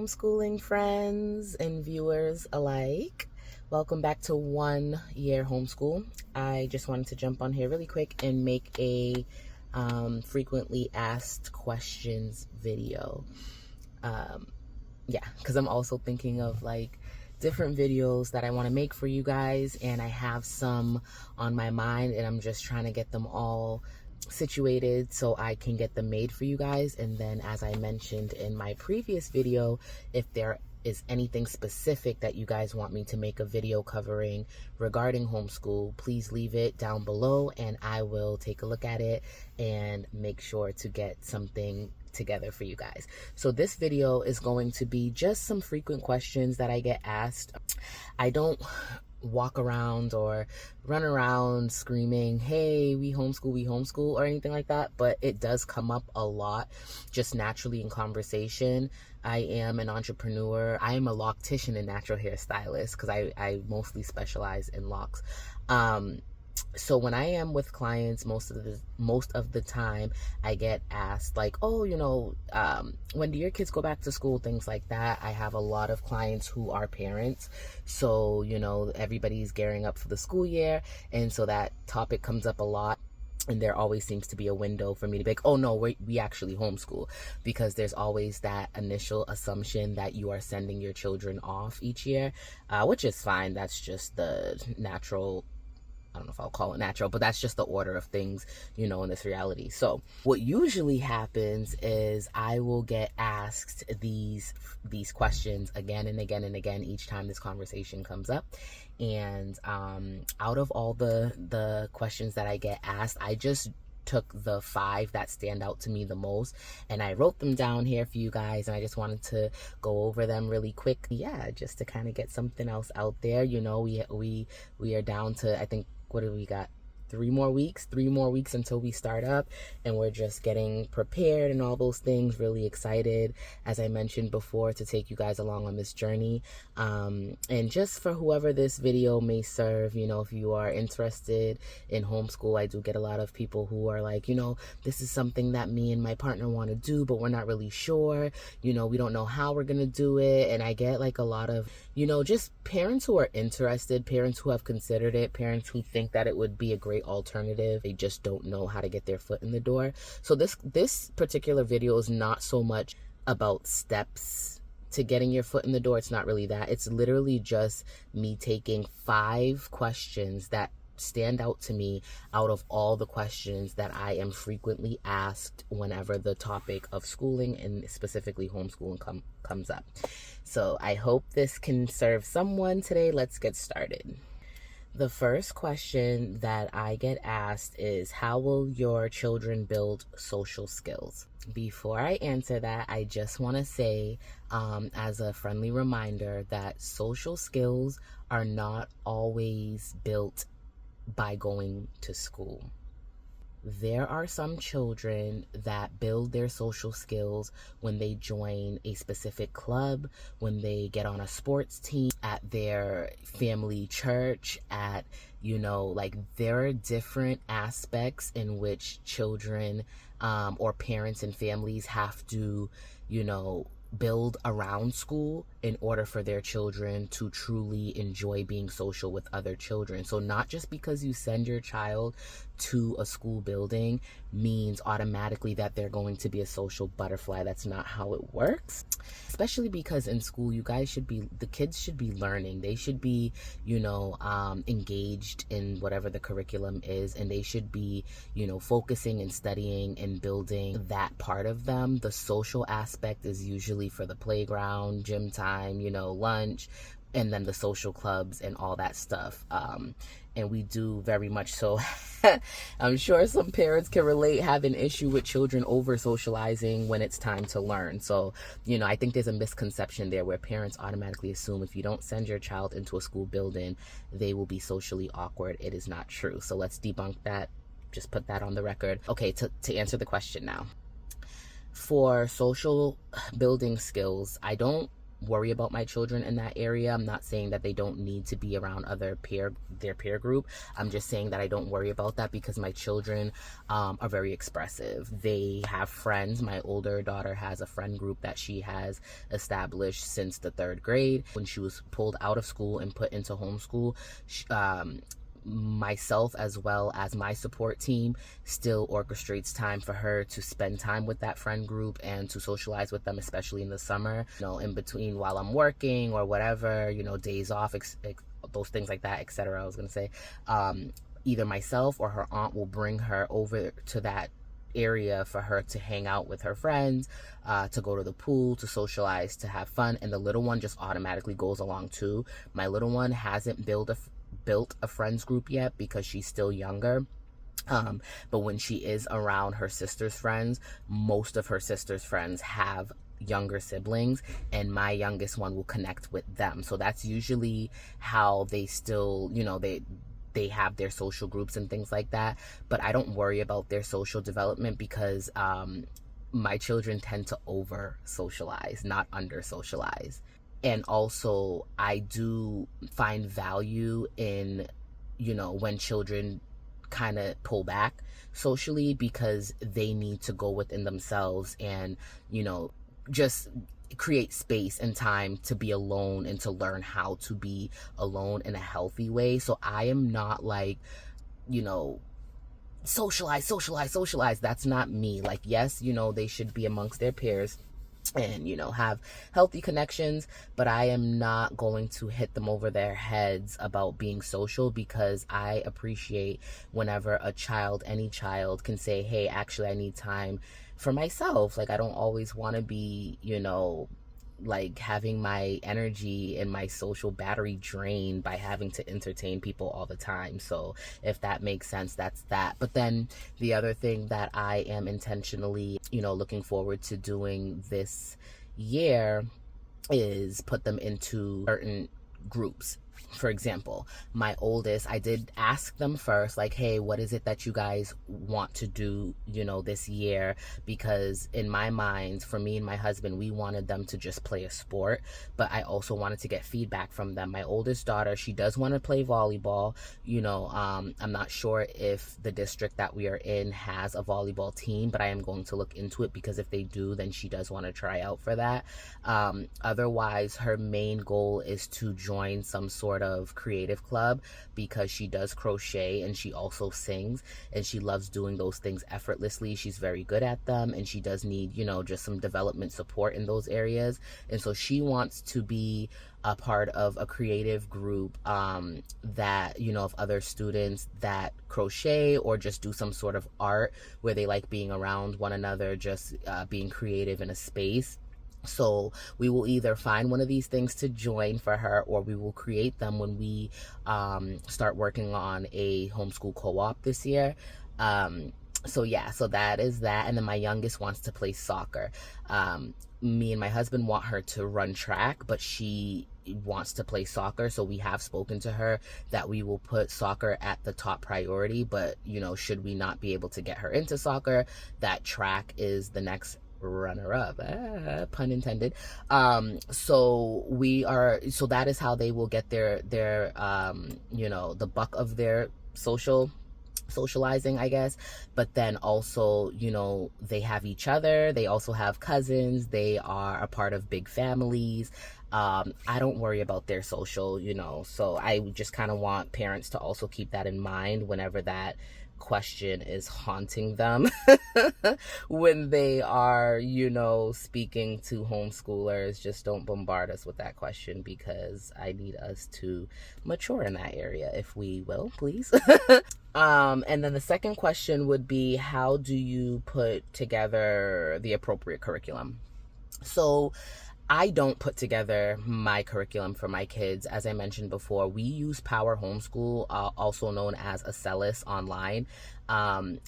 homeschooling friends and viewers alike. Welcome back to 1 Year Homeschool. I just wanted to jump on here really quick and make a frequently asked questions video. Because I'm also thinking of like different videos that I want to make for you guys, and I have some on my mind, and I'm just trying to get them all situated so I can get them made for you guys. And then, as I mentioned in my previous video, if there is anything specific that you guys want me to make a video covering regarding homeschool, please leave it down below and I will take a look at it and make sure to get something together for you guys. So this video is going to be just some frequent questions that I get asked. I don't walk around or run around screaming, hey, we homeschool, or anything like that, but it does come up a lot just naturally in conversation. I am an entrepreneur. I am a loctician and natural hair stylist because I mostly specialize in locks. So when I am with clients, most of the time I get asked like, oh, when do your kids go back to school, things like that. I have a lot of clients who are parents, so everybody's gearing up for the school year, and so that topic comes up a lot. And there always seems to be a window for me to be like, oh no, we actually homeschool, because there's always that initial assumption that you are sending your children off each year, which is fine. That's just the natural, I don't know if I'll call it natural, but that's just the order of things, in this reality. So what usually happens is I will get asked these questions again and again and again each time this conversation comes up. And out of all the questions that I get asked, I just took the 5 that stand out to me the most, and I wrote them down here for you guys, and I just wanted to go over them really quick. Yeah, just to kind of get something else out there. We are down to, I think, what do we got? 3 more weeks until we start up, and we're just getting prepared and all those things. Really excited, as I mentioned before, to take you guys along on this journey. And just for whoever this video may serve, if you are interested in homeschool, I do get a lot of people who are like, this is something that me and my partner want to do, but we're not really sure. We don't know how we're gonna do it. And I get like a lot of, just parents who are interested, parents who have considered it, parents who think that it would be a great alternative. They just don't know how to get their foot in the door. So this particular video is not so much about steps to getting your foot in the door. It's not really that. It's literally just me taking 5 questions that stand out to me out of all the questions that I am frequently asked whenever the topic of schooling and specifically homeschooling comes up. So I hope this can serve someone today. Let's get started. The first question that I get asked is, how will your children build social skills? Before I answer that, I just want to say, as a friendly reminder, that social skills are not always built by going to school. There are some children that build their social skills when they join a specific club, when they get on a sports team, at their family church, there are different aspects in which children or parents and families have to, build around school in order for their children to truly enjoy being social with other children. So not just because you send your child to a school building means automatically that they're going to be a social butterfly. That's not how it works. Especially because in school, the kids should be learning. They should be, engaged in whatever the curriculum is, and they should be, focusing and studying and building that part of them. The social aspect is usually for the playground, gym time, lunch, and then the social clubs and all that stuff. And we do very much so. I'm sure some parents can relate, have an issue with children over socializing when it's time to learn. So, I think there's a misconception there where parents automatically assume if you don't send your child into a school building, they will be socially awkward. It is not true. So let's debunk that. Just put that on the record. Okay, to answer the question now. For social building skills, I don't worry about my children in that area. I'm not saying that they don't need to be around their peer group. I'm just saying that I don't worry about that because my children are very expressive. They have friends. My older daughter has a friend group that she has established since the 3rd grade. When she was pulled out of school and put into homeschool, myself as well as my support team still orchestrates time for her to spend time with that friend group and to socialize with them, especially in the summer, in between while I'm working or whatever, days off, those things like that, etc. I was gonna say, either myself or her aunt will bring her over to that area for her to hang out with her friends, to go to the pool, to socialize, to have fun. And the little one just automatically goes along too. My little one hasn't built a friends group yet because she's still younger. But when she is around her sister's friends, most of her sister's friends have younger siblings, and my youngest one will connect with them. So that's usually how they still, they have their social groups and things like that. But I don't worry about their social development because my children tend to over socialize, not under socialize. And also, I do find value in, when children kind of pull back socially because they need to go within themselves and, just create space and time to be alone and to learn how to be alone in a healthy way. So I am not like, socialize. That's not me. Like, yes, they should be amongst their peers and have healthy connections, but I am not going to hit them over their heads about being social, because I appreciate whenever any child can say, hey, actually I need time for myself. Like, I don't always want to be like having my energy and my social battery drained by having to entertain people all the time. So if that makes sense, that's that. But then the other thing that I am intentionally, looking forward to doing this year is put them into certain groups. For example, my oldest, I did ask them first, like, hey, what is it that you guys want to do, this year? Because in my mind, for me and my husband, we wanted them to just play a sport, but I also wanted to get feedback from them. My oldest daughter, she does want to play volleyball. I'm not sure if the district that we are in has a volleyball team, but I am going to look into it, because if they do, then she does want to try out for that. Otherwise, her main goal is to join some sort of creative club, because she does crochet and she also sings, and she loves doing those things effortlessly. She's very good at them, and she does need, just some development support in those areas. And so she wants to be a part of a creative group that, of other students that crochet or just do some sort of art, where they like being around one another, just being creative in a space. So we will either find one of these things to join for her, or we will create them when we start working on a homeschool co-op this year. So that is that. And then my youngest wants to play soccer. Me and my husband want her to run track, but she wants to play soccer. So we have spoken to her that we will put soccer at the top priority, but should we not be able to get her into soccer, that track is the next runner-up, pun intended. So that is how they will get their the buck of their socializing, I guess. But then also, they have each other, they also have cousins, they are a part of big families. I don't worry about their social, so I just kind of want parents to also keep that in mind whenever that question is haunting them when they are, speaking to homeschoolers. Just don't bombard us with that question, because I need us to mature in that area, if we will, please. And then the second question would be, how do you put together the appropriate curriculum? So I don't put together my curriculum for my kids. As I mentioned before, we use Power Homeschool, also known as Acellus Online.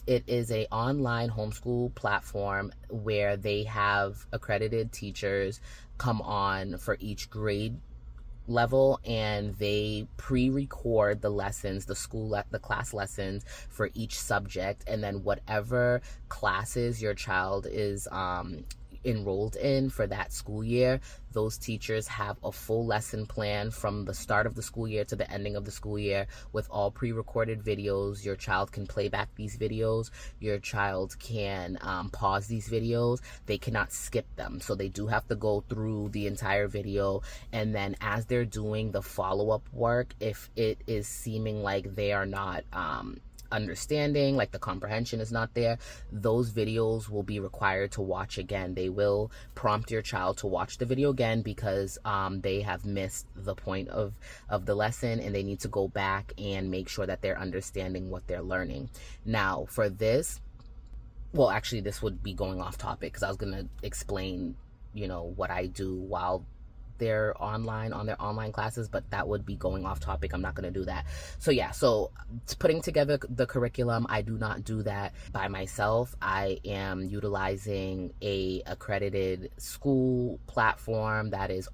It is an online homeschool platform where they have accredited teachers come on for each grade level, and they pre-record the lessons, the class lessons for each subject, and then whatever classes your child is enrolled in for that school year, those teachers have a full lesson plan from the start of the school year to the ending of the school year with all pre-recorded videos. Your child can play back these videos. Your child can pause these videos. They cannot skip them. So they do have to go through the entire video. And then as they're doing the follow-up work, if it is seeming like they are not understanding, like the comprehension is not there, those videos will be required to watch again. They will prompt your child to watch the video again because they have missed the point of the lesson, and they need to go back and make sure that they're understanding what they're learning. Now for this, well, actually this would be going off topic because I was going to explain, what I do while they're online on their online classes, but that would be going off topic. I'm not going to do that. So yeah, so putting together the curriculum, I do not do that by myself. I am utilizing a accredited school platform that is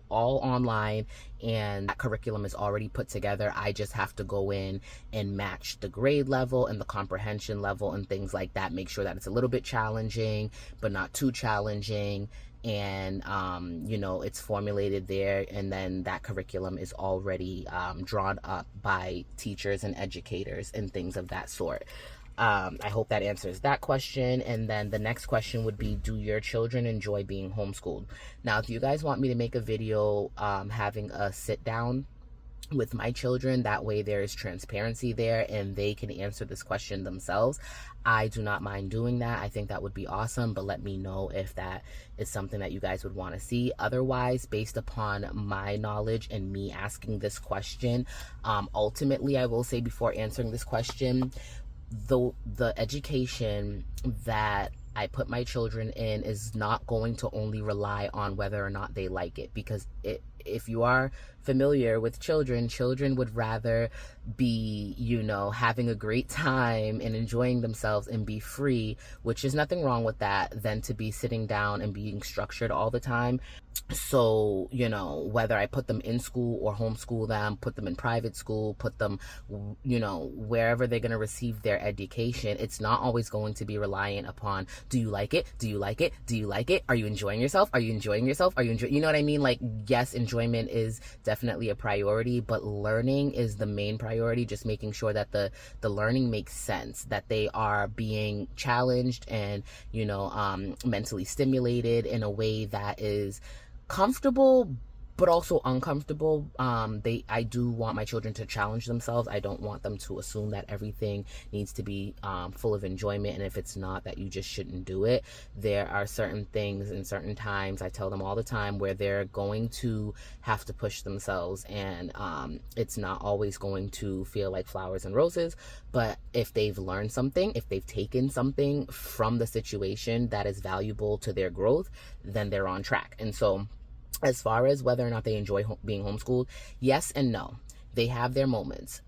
all online, and that curriculum is already put together. I just have to go in and match the grade level and the comprehension level and things like that, make sure that it's a little bit challenging but not too challenging, and it's formulated there, and then that curriculum is already drawn up by teachers and educators and things of that sort. I hope that answers that question. And then the next question would be, do your children enjoy being homeschooled? Now, if you guys want me to make a video having a sit down with my children, that way there is transparency there and they can answer this question themselves, I do not mind doing that. I think that would be awesome, but let me know if that is something that you guys would want to see. Otherwise, based upon my knowledge and me asking this question, ultimately I will say, before answering this question, the education that I put my children in is not going to only rely on whether or not they like it, because if you are familiar with children would rather be, having a great time and enjoying themselves and be free, which is nothing wrong with that, than to be sitting down and being structured all the time. So, whether I put them in school or homeschool them, put them in private school, put them, wherever they're going to receive their education, it's not always going to be reliant upon, do you like it? Do you like it? Do you like it? Are you enjoying yourself? Are you enjoying yourself? You know what I mean? Like, yes, enjoyment is definitely a priority, but learning is the main priority. Just making sure that the learning makes sense, that they are being challenged and, mentally stimulated in a way that is comfortable but also uncomfortable. I do want my children to challenge themselves. I don't want them to assume that everything needs to be full of enjoyment, and if it's not, that you just shouldn't do it. There are certain things and certain times, I tell them all the time, where they're going to have to push themselves, and it's not always going to feel like flowers and roses. But if they've learned something, if they've taken something from the situation that is valuable to their growth, then they're on track. And so, as far as whether or not they enjoy being homeschooled, yes and no. They have their moments.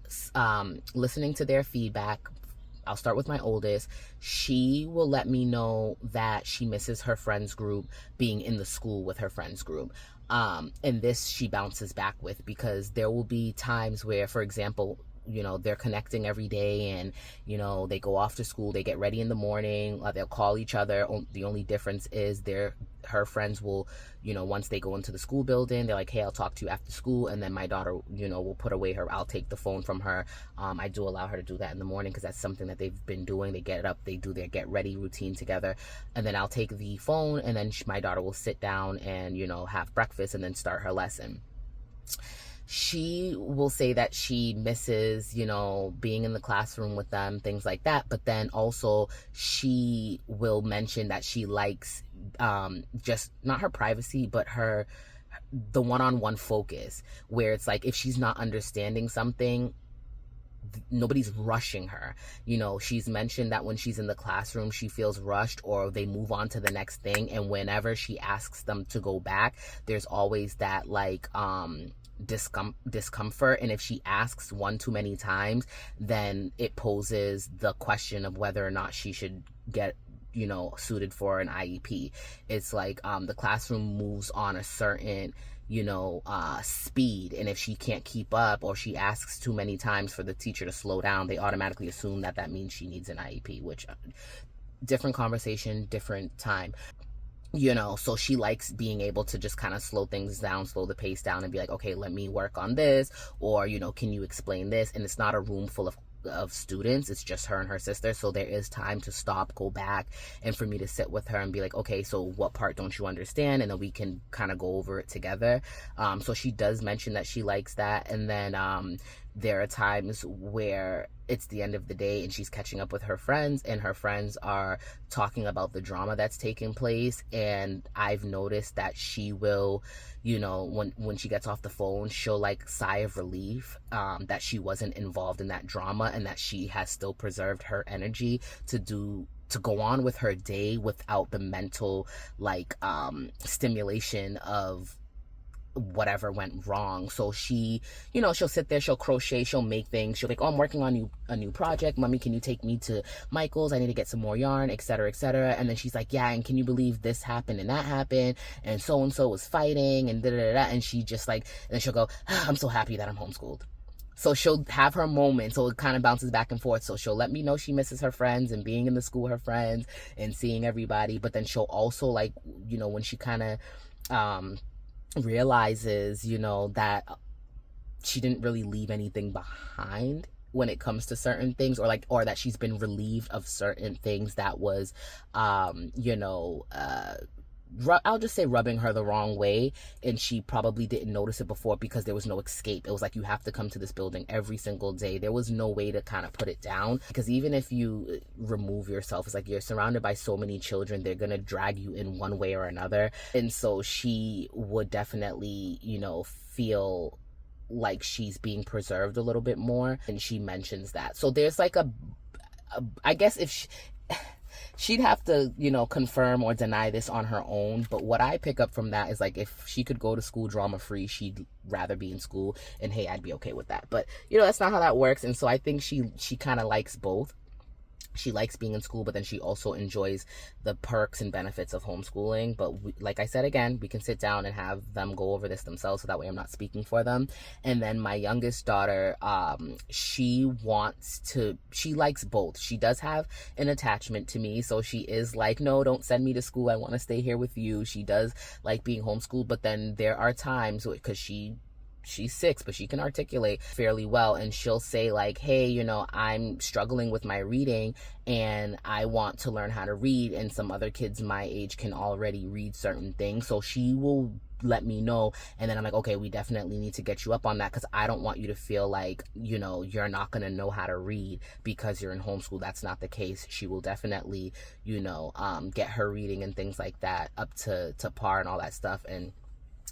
Listening to their feedback, I'll start with my oldest. She will let me know that she misses her friends group, being in the school with her friends group. And this she bounces back with, because there will be times where, for example, they're connecting every day, and, they go off to school, they get ready in the morning, they'll call each other. The only difference is her friends will, once they go into the school building, they're like, hey, I'll talk to you after school. And then my daughter, will put away I'll take the phone from her. I do allow her to do that in the morning, because that's something that they've been doing. They get up, they do their get ready routine together, and then I'll take the phone, and then my daughter will sit down and, have breakfast and then start her lesson. She will say that she misses, being in the classroom with them, things like that. But then also she will mention that she likes just not her privacy, but the one-on-one focus, where it's like, if she's not understanding something, nobody's rushing her. She's mentioned that when she's in the classroom, she feels rushed, or they move on to the next thing. And whenever she asks them to go back, there's always that discomfort. And if she asks one too many times, then it poses the question of whether or not she should get suited for an IEP. It's like the classroom moves on a certain speed, and if she can't keep up, or she asks too many times for the teacher to slow down, they automatically assume that means she needs an IEP, which different conversation, different time. So she likes being able to just kind of slow things down, slow the pace down, and be like, okay, let me work on this, or can you explain this? And it's not a room full of students, it's just her and her sister, so there is time to stop, go back, and for me to sit with her and be like, okay, so what part don't you understand, and then we can kind of go over it together. So she does mention that she likes that. And then there are times where it's the end of the day and she's catching up with her friends, and her friends are talking about the drama that's taking place, and I've noticed that she will, when she gets off the phone, she'll like sigh of relief that she wasn't involved in that drama, and that she has still preserved her energy to go on with her day without the mental stimulation of whatever went wrong. So she, she'll sit there, she'll crochet, she'll make things, she'll be like, oh, I'm working on a new project, mommy, can you take me to Michael's, I need to get some more yarn, etc., etc. And then she's like, yeah, and can you believe this happened and that happened, and so was fighting, and da da da, and she just and then she'll go, I'm so happy that I'm homeschooled. So she'll have her moment, so it kind of bounces back and forth. So she'll let me know she misses her friends and being in the school with her friends and seeing everybody, but then she'll also when she kind of realizes, that she didn't really leave anything behind when it comes to certain things, or that she's been relieved of certain things that was, I'll just say rubbing her the wrong way, and she probably didn't notice it before because there was no escape. It was like, you have to come to this building every single day. There was no way to kind of put it down, because even if you remove yourself, it's like you're surrounded by so many children, they're gonna drag you in one way or another. And so she would definitely, feel like she's being preserved a little bit more, and she mentions that. So there's like I guess if she'd have to, confirm or deny this on her own. But what I pick up from that is like, if she could go to school drama free, she'd rather be in school, and hey, I'd be okay with that. But that's not how that works. And so I think she kind of likes both. She likes being in school, but then she also enjoys the perks and benefits of homeschooling. But like I said, again, we can sit down and have them go over this themselves, so that way I'm not speaking for them. And then my youngest daughter, she likes both. She does have an attachment to me, so she is like, no, don't send me to school, I want to stay here with you. She does like being homeschooled, but then there are times, because she's 6, but she can articulate fairly well, and she'll say like, hey, I'm struggling with my reading and I want to learn how to read, and some other kids my age can already read certain things. So she will let me know, and then I'm like, okay, we definitely need to get you up on that, because I don't want you to feel like, you're not going to know how to read because you're in homeschool. That's not the case. She will definitely, get her reading and things like that up to par and all that stuff. And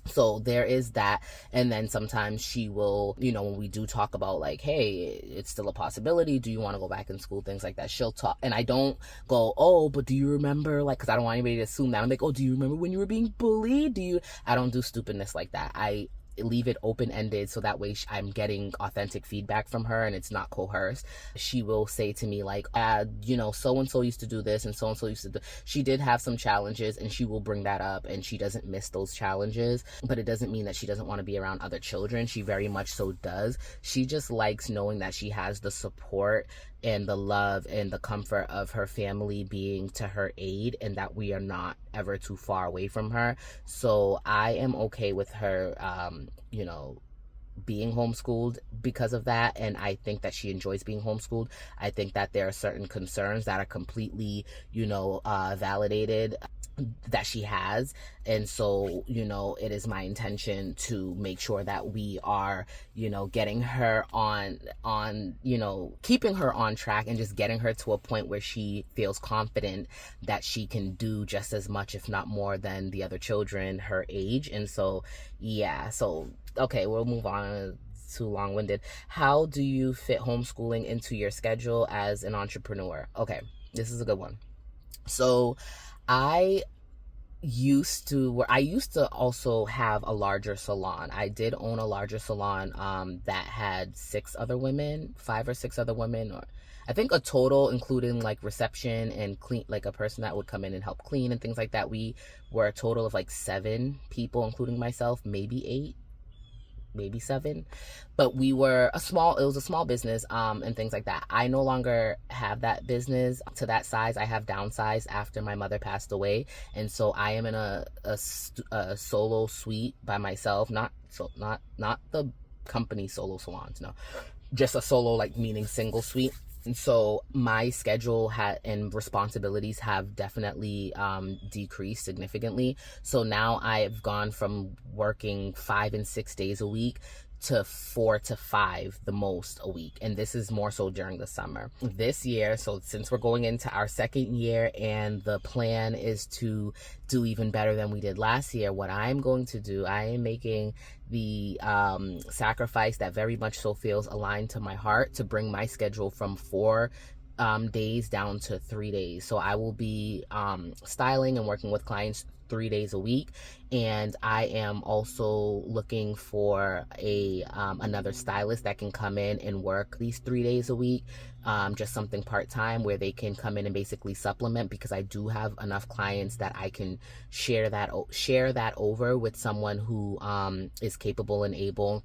so there is that. And then sometimes she will, when we do talk about like, hey, it's still a possibility, do you want to go back in school, things like that, she'll talk. And I don't go, oh, but do you remember, because I don't want anybody to assume that I'm like, oh, do you remember when you were being bullied? I don't do stupidness like that. I leave it open-ended, so that way I'm getting authentic feedback from her and it's not coerced. She will say to me like, so-and-so used to do this and so-and-so used to do. She did have some challenges, and she will bring that up, and she doesn't miss those challenges, but it doesn't mean that she doesn't want to be around other children. She very much so does. She just likes knowing that she has the support and the love and the comfort of her family being to her aid, and that we are not ever too far away from her. So I am okay with her, being homeschooled because of that, and I think that she enjoys being homeschooled. I think that there are certain concerns that are completely, validated that she has, and so it is my intention to make sure that we are getting her on keeping her on track, and just getting her to a point where she feels confident that she can do just as much, if not more, than the other children her age. And so okay, we'll move on. Too long-winded. How do you fit homeschooling into your schedule as an entrepreneur? Okay, this is a good one. So I used to also have a larger salon. I did own a larger salon that had 5 or 6 other women, or I think a total, including like reception and clean, like a person that would come in and help clean and things like that. We were a total of like 7 people, including myself, maybe 8. maybe 7. But it was a small business, and things like that. I no longer have that business to that size. I have downsized after my mother passed away, and so I am in a solo suite by myself. Not the company solo salons, no, just a solo, like, meaning single suite. And so my schedule and responsibilities have definitely decreased significantly. So now I've gone from working 5 and 6 days a week to 4 to 5 the most a week. And this is more so during the summer. This year, so since we're going into our second year and the plan is to do even better than we did last year, what I'm going to do, I am making the sacrifice that very much so feels aligned to my heart to bring my schedule from 4 days down to 3 days. So I will be styling and working with clients 3 days a week, and I am also looking for another stylist that can come in and work these 3 days a week, just something part-time where they can come in and basically supplement, because I do have enough clients that I can share that over with someone who is capable and able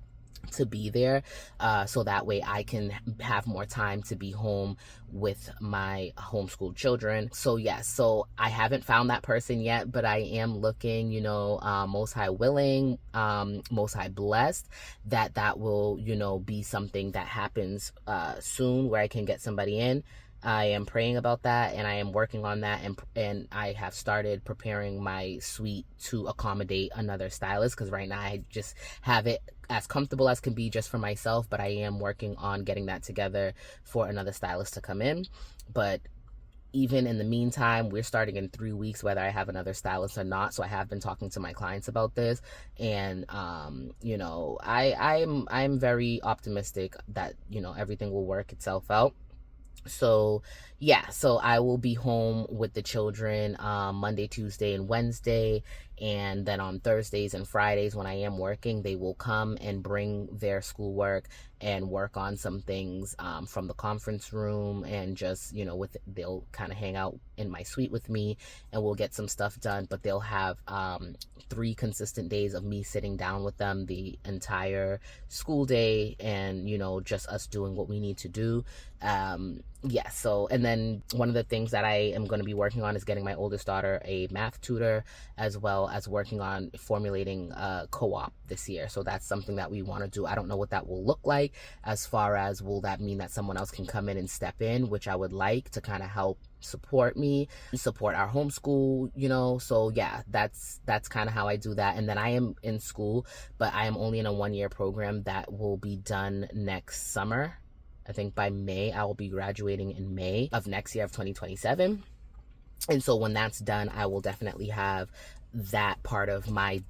to be there, so that way I can have more time to be home with my homeschooled children. So yes, so I haven't found that person yet, but I am looking, most high willing, most high blessed that will, be something that happens soon, where I can get somebody in. I am praying about that, and I am working on that, and I have started preparing my suite to accommodate another stylist, because right now I just have it as comfortable as can be just for myself, but I am working on getting that together for another stylist to come in. But even in the meantime, we're starting in 3 weeks, whether I have another stylist or not. So I have been talking to my clients about this, and I'm very optimistic that everything will work itself out. So yeah, so I will be home with the children Monday, Tuesday, and Wednesday, and then on Thursdays and Fridays when I am working, they will come and bring their schoolwork and work on some things from the conference room, and just they'll kind of hang out in my suite with me, and we'll get some stuff done. But they'll have 3 consistent days of me sitting down with them the entire school day, and just us doing what we need to do. So, and then one of the things that I am going to be working on is getting my oldest daughter a math tutor, as well as working on formulating a co-op this year. So that's something that we want to do. I don't know what that will look like, as far as will that mean that someone else can come in and step in, which I would like to kind of help support our homeschool, so yeah, that's kind of how I do that. And then I am in school, but I am only in a 1-year program that will be done next summer. I think by May, I will be graduating in May of next year of 2027. And so when that's done, I will definitely have that part of my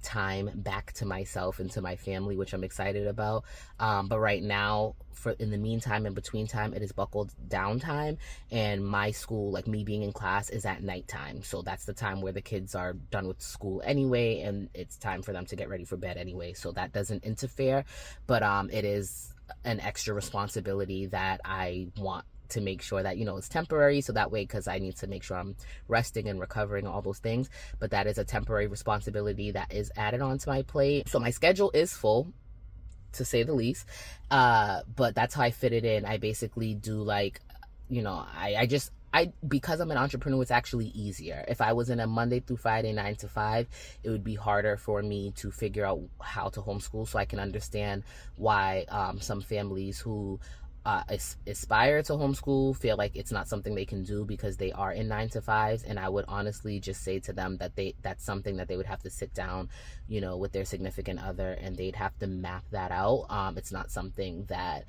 time back to myself and to my family, which I'm excited about. But right now, in the meantime, in between time, it is buckled down time, and my school, like me being in class, is at nighttime. So that's the time where the kids are done with school anyway, and it's time for them to get ready for bed anyway. So that doesn't interfere, but it is an extra responsibility that I want to make sure that it's temporary, so that way, because I need to make sure I'm resting and recovering, all those things. But that is a temporary responsibility that is added onto my plate. So my schedule is full, to say the least, but that's how I fit it in. I basically do, like, because I'm an entrepreneur, it's actually easier. If I was in a Monday through Friday 9 to 5, it would be harder for me to figure out how to homeschool. So I can understand why some families who aspire to homeschool feel like it's not something they can do because they are in 9 to 5s. And I would honestly just say to them that that's something that they would have to sit down, with their significant other, and they'd have to map that out. It's not something that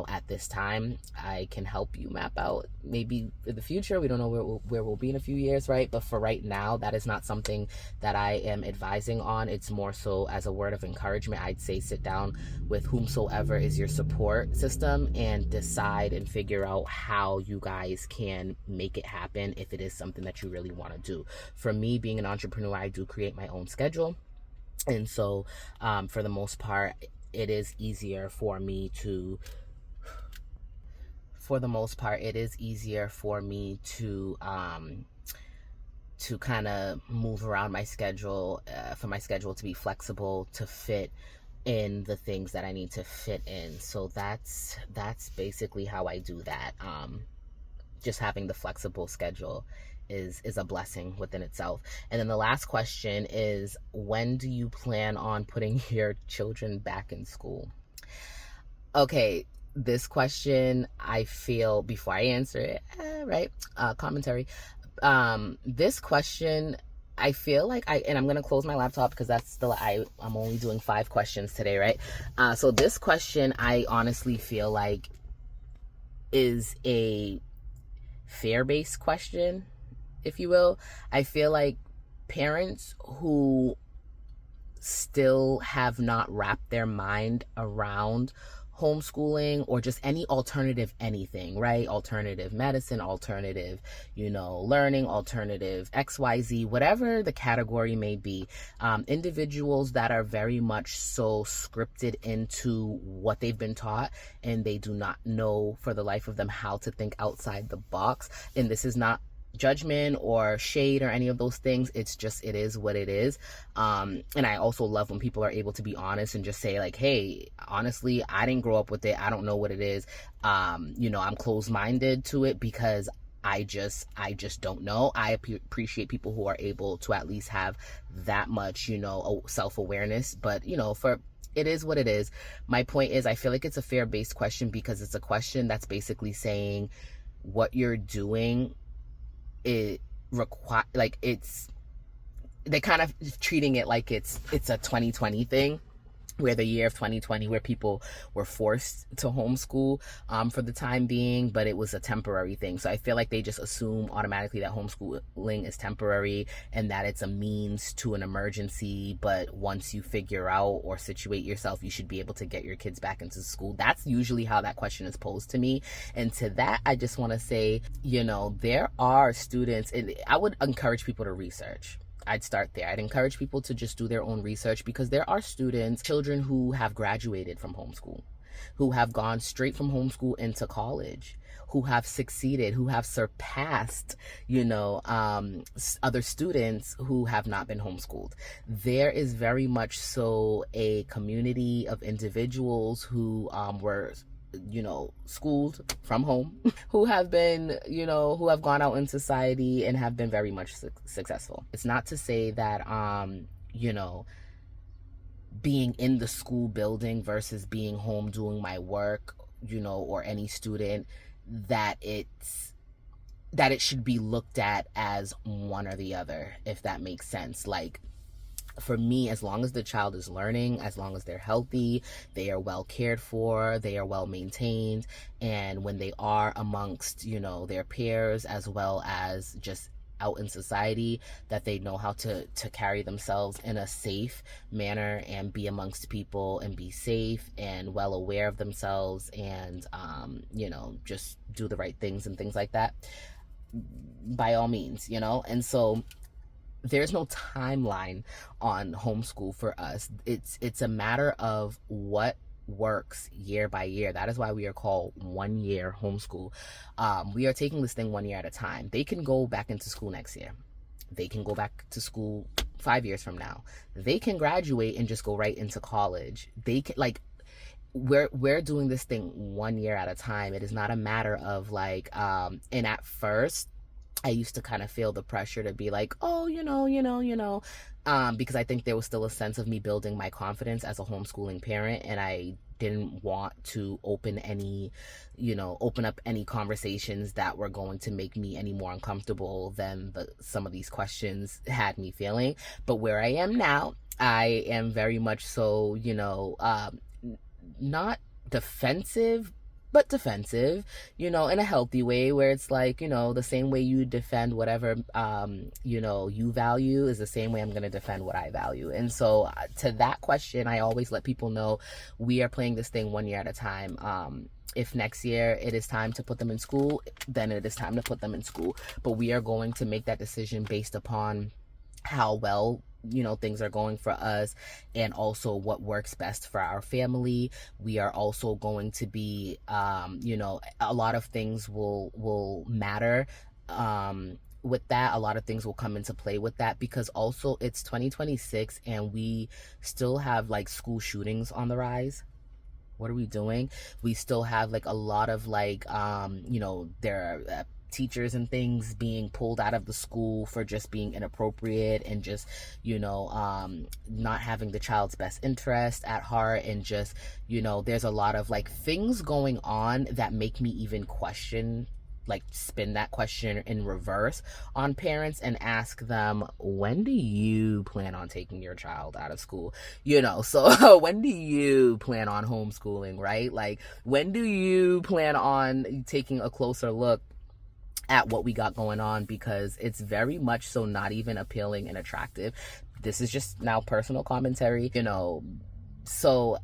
at this time I can help you map out. Maybe in the future, we don't know where we'll be in a few years, right? But for right now, that is not something that I am advising on. It's more so as a word of encouragement. I'd say sit down with whomsoever is your support system and decide and figure out how you guys can make it happen if it is something that you really want to do. For me, being an entrepreneur, I do create my own schedule, and so for the most part, it is easier for me to kind of move around my schedule, for my schedule to be flexible, to fit in the things that I need to fit in. So that's basically how I do that. Just having the flexible schedule is a blessing within itself. And then the last question is, when do you plan on putting your children back in school? Okay, this question, I feel, before I answer it, right, commentary, this question, I feel like and I'm gonna close my laptop because that's still, I'm only doing 5 questions today, right? So this question, I honestly feel like is a fear-based question, if you will. I feel like parents who still have not wrapped their mind around homeschooling or just any alternative anything, right? Alternative medicine, alternative, learning, alternative XYZ, whatever the category may be. Individuals that are very much so scripted into what they've been taught, and they do not know for the life of them how to think outside the box. And this is not judgment or shade or any of those things. It's just, it is what it is. And I also love when people are able to be honest and just say like, hey, honestly, I didn't grow up with it. I don't know what it is. I'm closed-minded to it because I just don't know. I appreciate people who are able to at least have that much, self-awareness. But, it is what it is. My point is, I feel like it's a fear-based question because it's a question that's basically saying what you're doing, it require, like, they're kind of treating it like it's a 2020 thing, where the year of 2020, where people were forced to homeschool for the time being, but it was a temporary thing. So I feel like they just assume automatically that homeschooling is temporary and that it's a means to an emergency. But once you figure out or situate yourself, you should be able to get your kids back into school. That's usually how that question is posed to me. And to that, I just want to say, there are students, and I would encourage people to research. I'd start there. I'd encourage people to just do their own research, because there are students, children who have graduated from homeschool, who have gone straight from homeschool into college, who have succeeded, who have surpassed, other students who have not been homeschooled. There is very much so a community of individuals who were schooled from home, who have been, who have gone out in society and have been very much successful. It's not to say that, being in the school building versus being home doing my work, or any student, that it should be looked at as one or the other, if that makes sense. Like, for me, as long as the child is learning, as long as they're healthy, they are well cared for, they are well maintained, and when they are amongst, their peers, as well as just out in society, that they know how to carry themselves in a safe manner and be amongst people and be safe and well aware of themselves, and just do the right things and things like that, by all means, and so there's no timeline on homeschool for us. It's a matter of what works year by year. That is why we are called 1 year homeschool. We are taking this thing 1 year at a time. They can go back into school next year. They can go back to school 5 years from now. They can graduate and just go right into college. They can, like, we're doing this thing 1 year at a time. It is not a matter of like, and at first I used to kind of feel the pressure to be like, oh, because I think there was still a sense of me building my confidence as a homeschooling parent, and I didn't want to open up any conversations that were going to make me any more uncomfortable than some of these questions had me feeling. But where I am now, I am very much so, not defensive, but defensive, in a healthy way, where it's like, the same way you defend whatever, you value is the same way I'm going to defend what I value. And so to that question, I always let people know we are playing this thing 1 year at a time. If next year it is time to put them in school, then it is time to put them in school. But we are going to make that decision based upon how well things are going for us, and also what works best for our family. We are also going to be a lot of things will matter with that, a lot of things will come into play with that, because also it's 2026 and we still have like school shootings on the rise. What are we doing? We still have like a lot of like, there are teachers and things being pulled out of the school for just being inappropriate and just, not having the child's best interest at heart. And just, there's a lot of like things going on that make me even question, like spin that question in reverse on parents and ask them, when do you plan on taking your child out of school? So when do you plan on homeschooling, right? Like, when do you plan on taking a closer look at what we got going on? Because it's very much so not even appealing and attractive. This is just now personal commentary, so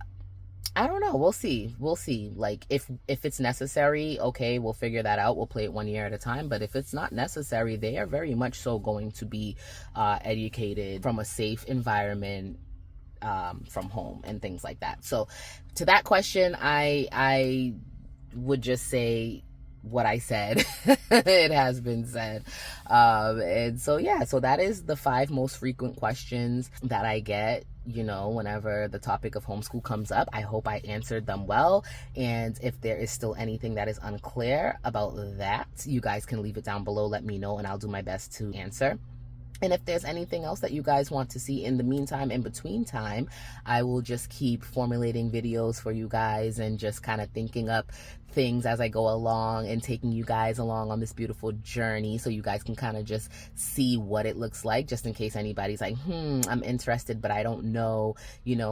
I don't know. We'll see. Like, if it's necessary, okay, we'll figure that out. We'll play it 1 year at a time. But if it's not necessary, they are very much so going to be educated from a safe environment, from home and things like that. So to that question, I would just say what I said. It has been said. And so, yeah, so that is the 5 most frequent questions that I get, whenever the topic of homeschool comes up. I hope I answered them well. And if there is still anything that is unclear about that, you guys can leave it down below. Let me know and I'll do my best to answer. And if there's anything else that you guys want to see in the meantime, in between time, I will just keep formulating videos for you guys and just kind of thinking up things as I go along and taking you guys along on this beautiful journey, so you guys can kind of just see what it looks like, just in case anybody's like, I'm interested, but I don't know,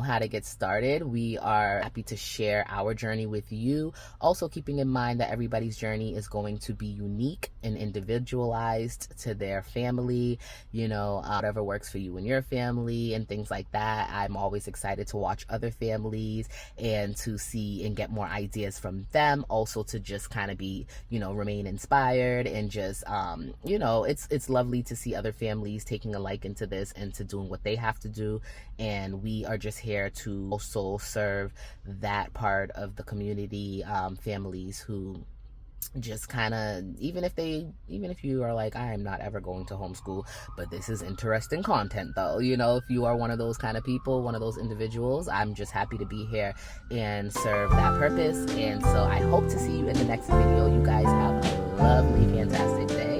how to get started. We are happy to share our journey with you. Also keeping in mind that everybody's journey is going to be unique and individualized to their family, whatever works for you and your family and things like that. I'm always excited to watch other families and to see and get more ideas from them. Also to just kind of be, remain inspired and just, it's lovely to see other families taking a liking to this and to doing what they have to do. And we are just here to also serve that part of the community, families who just kind of, even if you are like, I am not ever going to homeschool, but this is interesting content though, if you are one of those kind of people, one of those individuals, I'm just happy to be here and serve that purpose. And so I hope to see you in the next video. You guys have a lovely, fantastic day.